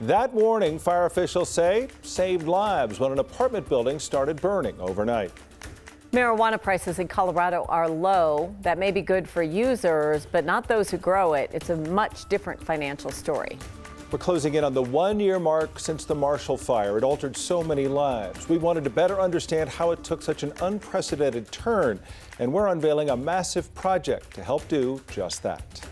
That warning, fire officials say, saved lives when an apartment building started burning overnight. Marijuana prices in Colorado are low. That may be good for users, but not those who grow it. It's a much different financial story. We're closing in on the one-year mark since the Marshall Fire. It altered so many lives. We wanted to better understand how it took such an unprecedented turn, and we're unveiling a massive project to help do just that.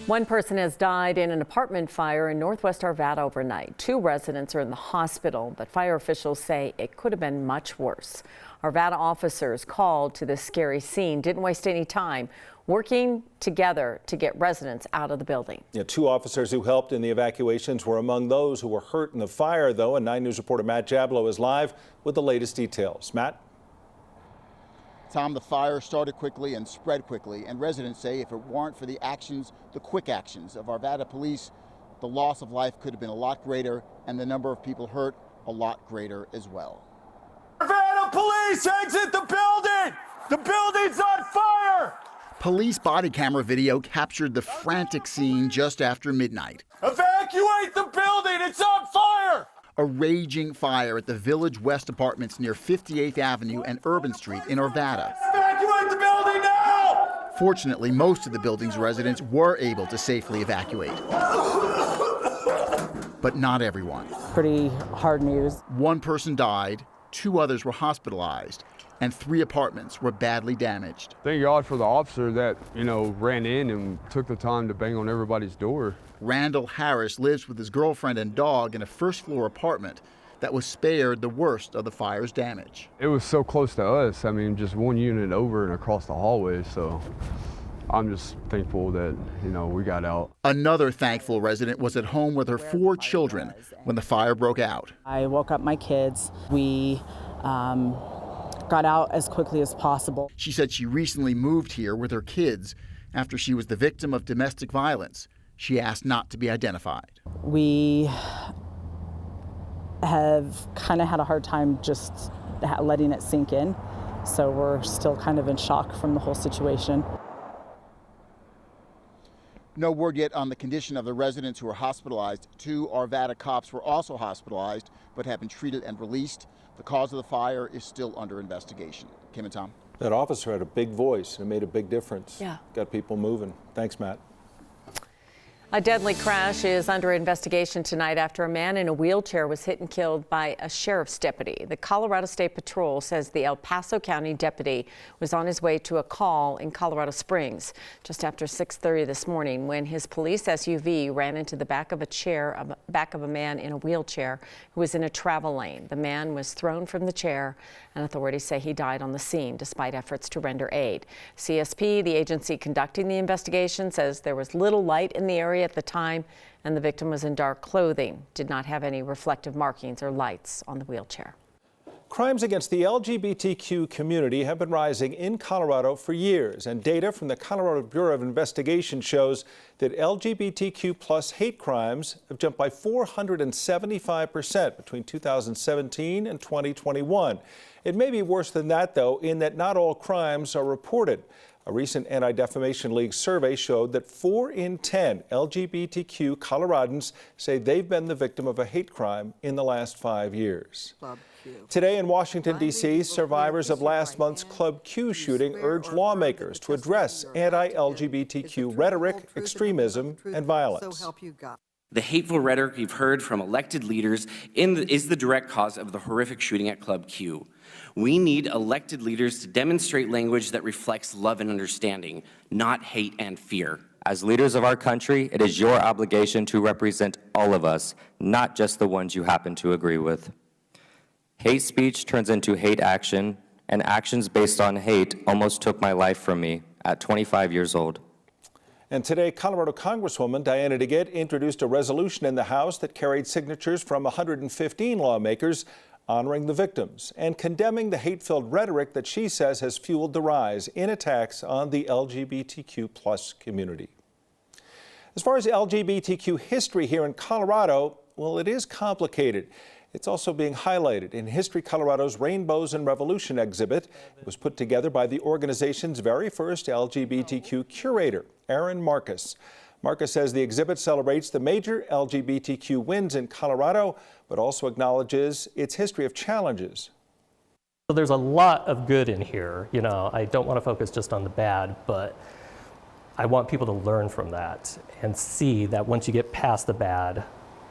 One person has died in an apartment fire in northwest Arvada overnight. 2 residents are in the hospital, but fire officials say it could have been much worse. Arvada officers called to this scary scene, didn't waste any time, working together to get residents out of the building. Yeah, 2 officers who helped in the evacuations were among those who were hurt in the fire, though, and 9 News reporter Matt Jablow is live with the latest details. Matt? Tom, the fire started quickly and spread quickly, and residents say if it weren't for the quick actions of Arvada police, the loss of life could have been a lot greater and the number of people hurt a lot greater as well. Arvada police, exit the building! The building's on fire! Police body camera video captured the frantic scene just after midnight. Evacuate the building, it's on fire! A raging fire at the Village West Apartments near 58th Avenue and Urban Street in Arvada. Evacuate the building now! Fortunately, most of the building's residents were able to safely evacuate. But not everyone. Pretty hard news. 1 person died, 2 others were hospitalized, and 3 apartments were badly damaged. Thank God for the officer that, ran in and took the time to bang on everybody's door. Randall Harris lives with his girlfriend and dog in a first-floor apartment that was spared the worst of the fire's damage. It was so close to us. I mean, just 1 unit over and across the hallway, so I'm just thankful that, we got out. Another thankful resident was at home with her 4 children when the fire broke out. I woke up my kids. We got out as quickly as possible. She said she recently moved here with her kids after she was the victim of domestic violence. She asked not to be identified. We have kind of had a hard time just letting it sink in, so we're still kind of in shock from the whole situation. No word yet on the condition of the residents who were hospitalized. 2 Arvada cops were also hospitalized but have been treated and released. The cause of the fire is still under investigation. Kim and Tom. That officer had a big voice and it made a big difference. Yeah. Got people moving. Thanks, Matt. A deadly crash is under investigation tonight after a man in a wheelchair was hit and killed by a sheriff's deputy. The Colorado State Patrol says the El Paso County deputy was on his way to a call in Colorado Springs just after 6:30 this morning when his police SUV ran into the back of a man in a wheelchair who was in a travel lane. The man was thrown from the chair, and authorities say he died on the scene despite efforts to render aid. CSP, the agency conducting the investigation, says there was little light in the area at the time, and the victim was in dark clothing, did not have any reflective markings or lights on the wheelchair. Crimes against the LGBTQ community have been rising in Colorado for years, and data from the Colorado Bureau of Investigation shows that LGBTQ plus hate crimes have jumped by 475% between 2017 and 2021. It may be worse than that, though, in that not all crimes are reported. A recent Anti-Defamation League survey showed that 4 in 10 LGBTQ Coloradans say they've been the victim of a hate crime in the last 5 years. Today in Washington, D.C., survivors of last month's Club Q shooting urged lawmakers to address anti-LGBTQ rhetoric, extremism, and violence. The hateful rhetoric we've heard from elected leaders is the direct cause of the horrific shooting at Club Q. We need elected leaders to demonstrate language that reflects love and understanding, not hate and fear. As leaders of our country, it is your obligation to represent all of us, not just the ones you happen to agree with. Hate speech turns into hate action, and actions based on hate almost took my life from me at 25 years old. And today, Colorado Congresswoman Diana DeGette introduced a resolution in the House that carried signatures from 115 lawmakers honoring the victims and condemning the hate-filled rhetoric that she says has fueled the rise in attacks on the LGBTQ plus community. As far as LGBTQ history here in Colorado, well, it is complicated. It's also being highlighted in History Colorado's Rainbows and Revolution exhibit. It was put together by the organization's very first LGBTQ curator, Aaron Marcus. Marcus says the exhibit celebrates the major LGBTQ wins in Colorado, but also acknowledges its history of challenges. So there's a lot of good in here. You know, I don't want to focus just on the bad, but I want people to learn from that and see that once you get past the bad,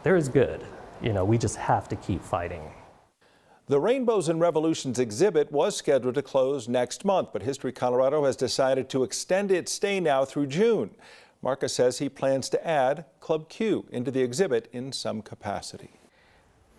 there is good. You know, we just have to keep fighting. The Rainbows and Revolutions exhibit was scheduled to close next month, but History Colorado has decided to extend its stay now through June. Marcus says he plans to add Club Q into the exhibit in some capacity.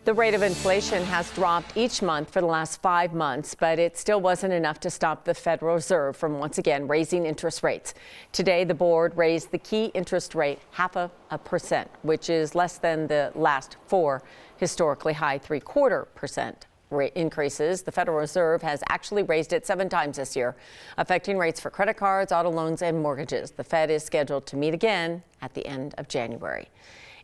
The rate of inflation has dropped each month for the last 5 months, but it still wasn't enough to stop the Federal Reserve from once again raising interest rates. Today, the board raised the key interest rate 0.5%, which is less than the last 4 historically high 0.75% rate increases. The Federal Reserve has actually raised it 7 times this year, affecting rates for credit cards, auto loans, and mortgages. The Fed is scheduled to meet again at the end of January.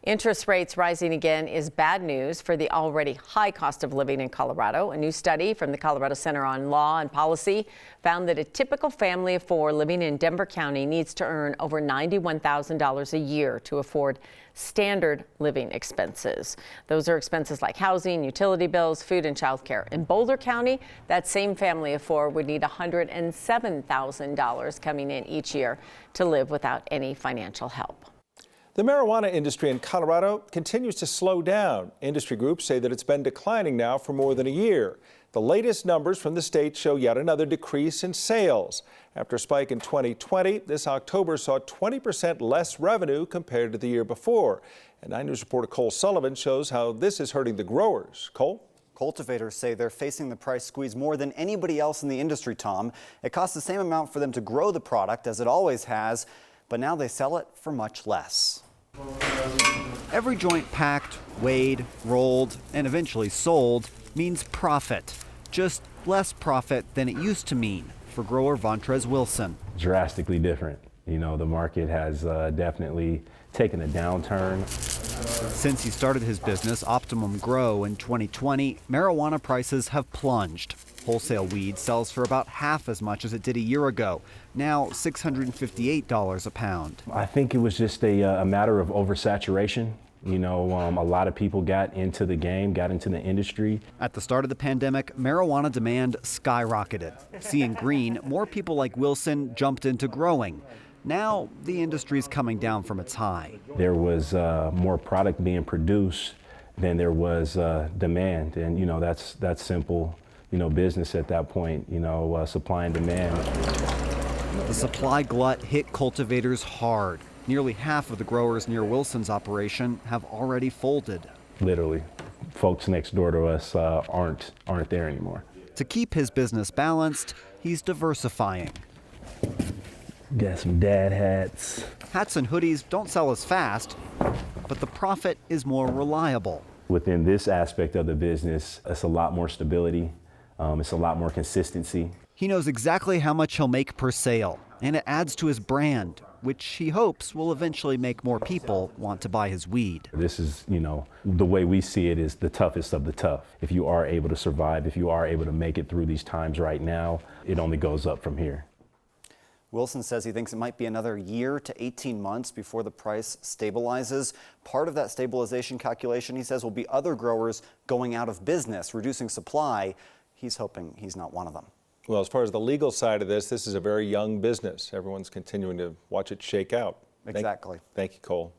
Interest rates rising again is bad news for the already high cost of living in Colorado. A new study from the Colorado Center on Law and Policy found that a typical family of 4 living in Denver County needs to earn over $91,000 a year to afford standard living expenses. Those are expenses like housing, utility bills, food, and childcare. In Boulder County, that same family of 4 would need $107,000 coming in each year to live without any financial help. The marijuana industry in Colorado continues to slow down. Industry groups say that it's been declining now for more than a year. The latest numbers from the state show yet another decrease in sales. After a spike in 2020, this October saw 20% less revenue compared to the year before. And 9 News reporter Cole Sullivan shows how this is hurting the growers. Cole? Cultivators say they're facing the price squeeze more than anybody else in the industry, Tom. It costs the same amount for them to grow the product as it always has, but now they sell it for much less. Every joint packed, weighed, rolled, and eventually sold means profit. Just less profit than it used to mean for grower Vontrez Wilson. Drastically different. You know, the market has definitely taken a downturn. Since he started his business, Optimum Grow, in 2020, marijuana prices have plunged. Wholesale weed sells for about half as much as it did a year ago, now $658 a pound. I think it was just a matter of oversaturation. You know, a lot of people got into the game, got into the industry. At the start of the pandemic, marijuana demand skyrocketed. Seeing green, more people like Wilson jumped into growing. Now, the industry's coming down from its high. There was more product being produced than there was demand, and you know that's simple. You know, business at that point. You know, supply and demand. The supply glut hit cultivators hard. Nearly half of the growers near Wilson's operation have already folded. Literally, folks next door to us aren't there anymore. To keep his business balanced, he's diversifying. Got some dad hats. Hats and hoodies don't sell as fast, but the profit is more reliable. Within this aspect of the business, it's a lot more stability. It's a lot more consistency. He knows exactly how much he'll make per sale, and it adds to his brand, which he hopes will eventually make more people want to buy his weed. This is, you know, the way we see it is the toughest of the tough. If you are able to survive, if you are able to make it through these times right now, it only goes up from here. Wilson says he thinks it might be another year to 18 months before the price stabilizes. Part of that stabilization calculation, he says, will be other growers going out of business, reducing supply. He's hoping he's not one of them. Well, as far as the legal side of this is a very young business. Everyone's continuing to watch it shake out. Exactly. Thank you, Cole.